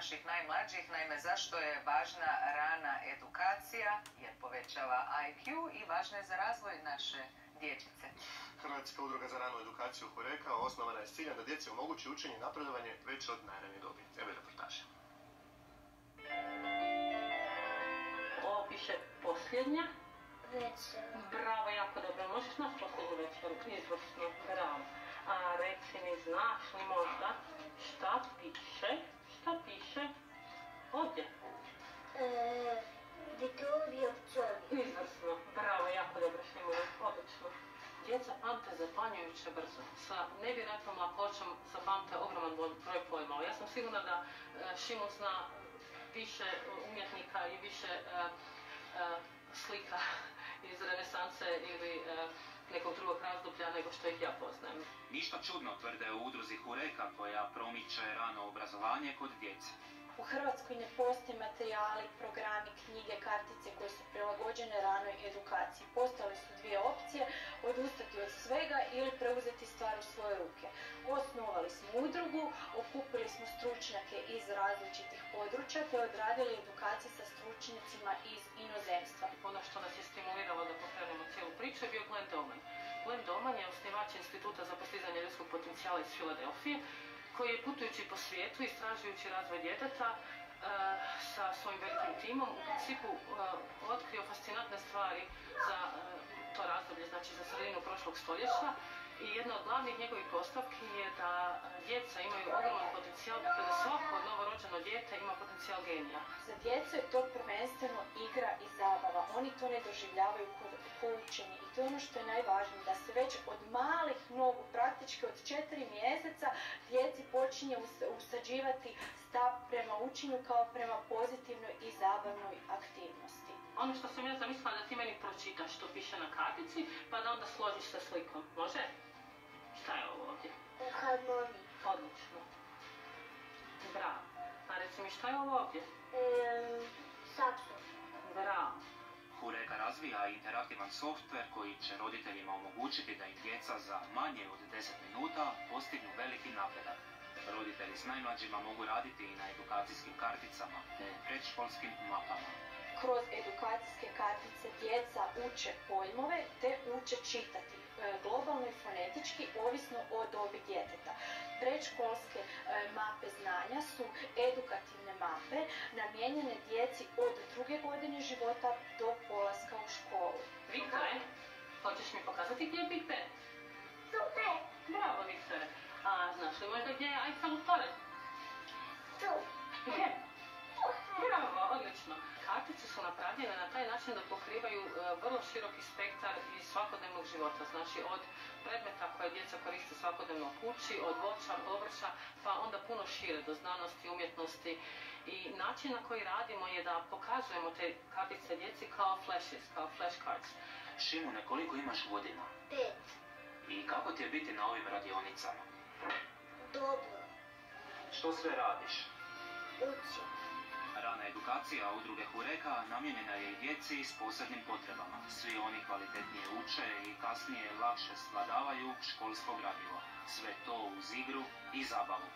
naših najmlađih. Naime, zašto je važna rana edukacija? Jer povećava IQ i važna je za razvoj naše dječice. Hrvatska udruga za ranu edukaciju Hureka osnovana je s ciljem da djeci omogući učenje i napredovanje već od najranije dobi. Evo je reportaža. Ovo piše posljednja. Večer. Bravo, jako dobro. Možeš nas posljednju večeru? Izvrsno, bravo. A reci mi, znaš li možda šta piše ovdje? Vittorio Čovi. Izvrsno, bravo, jako dobro, Šimune, odlično. Djeca pamte zapanjujuće brzo. Sa nevjerojatnom lakoćom zapamte ogroman broj pojmova. Ja sam sigurna da Šimun zna više umjetnika i više slika iz renesanse ili nekog drugog razdoblja nego što ih ja poznajem. Ništa čudno, tvrde u udruzi Hureka koja promiče rano obrazovanje kod djece. U Hrvatskoj ne postoje materijali, programi, knjige, kartice koje su prilagođene ranoj edukaciji. Postojale su dvije opcije, odustati od svega ili preuzeti stvar u svoje ruke. Osnovali smo udrugu, okupili smo stručnjake iz različitih područja te odradili edukacije sa stručnjacima iz inozemstva. Ono što nas je stimuliralo da pokrenemo cijelu priču je bio Glenn Doman. Glenn Doman je osnivač Instituta za postizanje ljudskog potencijala iz Filadelfije, koji je putujući po svijetu, istražujući razvoj djeteta sa svojim velikim timom, u principu otkrio fascinantne stvari za to razdoblje, znači za sredinu prošlog stoljeća. I jedna od glavnih njegovih postavki je da djeca imaju ogroman potencijal, dakle da svako novorođeno dijete ima potencijal genija. Za djecu je to prvenstveno igra i zabava. Oni to ne doživljavaju kao učenje. I to je ono što je najvažnije, da se već od malih nogu, praktički od 4 mjeseca, djeci počinje usađivati stav prema učenju kao prema pozitivnoj i zabavnoj aktivnosti. Ono što sam ja zamislila da ti meni pročitaš što piše na kartici, pa da onda složiš sa slikom. Može? Šta je ovo ovdje? Harmonija. Odlično. Bravo. A reci mi šta je ovo ovdje? Saksofon. Bravo. Hureka razvija interaktivan softver koji će roditeljima omogućiti da im djeca za manje od 10 minuta postignu veliki napredak. Roditelji s najmlađima mogu raditi i na edukacijskim karticama te predškolskim mapama. Kroz edukacijske kartice djeca uče pojmove te uče čitati, globalno i fonetički, ovisno o dobi djeteta. Predškolske mape znanja su edukativne mape namijenjene djeci od 2. godine života do polaska u školu. Viktore, hoćeš mi pokazati gdje je Big Ben? Super. Bravo, Viktore. A znaš li možda gdje je Eiffelov toranj? Tu. Gdje? Bravo, odlično. Kartice su napravljene na taj način da pokrivaju vrlo široki spektar iz svakodnevnog života. Znači od predmeta koje djeca koriste svakodnevno u kući, od voća, povrća, pa onda puno šire do znanosti, umjetnosti. I način na koji radimo je da pokazujemo te kartice djeci kao flashes, kao flashcards. Šimune, koliko imaš godina? 5. I kako ti je biti na ovim radionicama? Dobro. Što sve radiš? Učim. Rana edukacija udruge Hureka namijenjena je i djeci s posebnim potrebama. Svi oni kvalitetnije uče i kasnije lakše svladavaju školsko gradivo. Sve to uz igru i zabavu.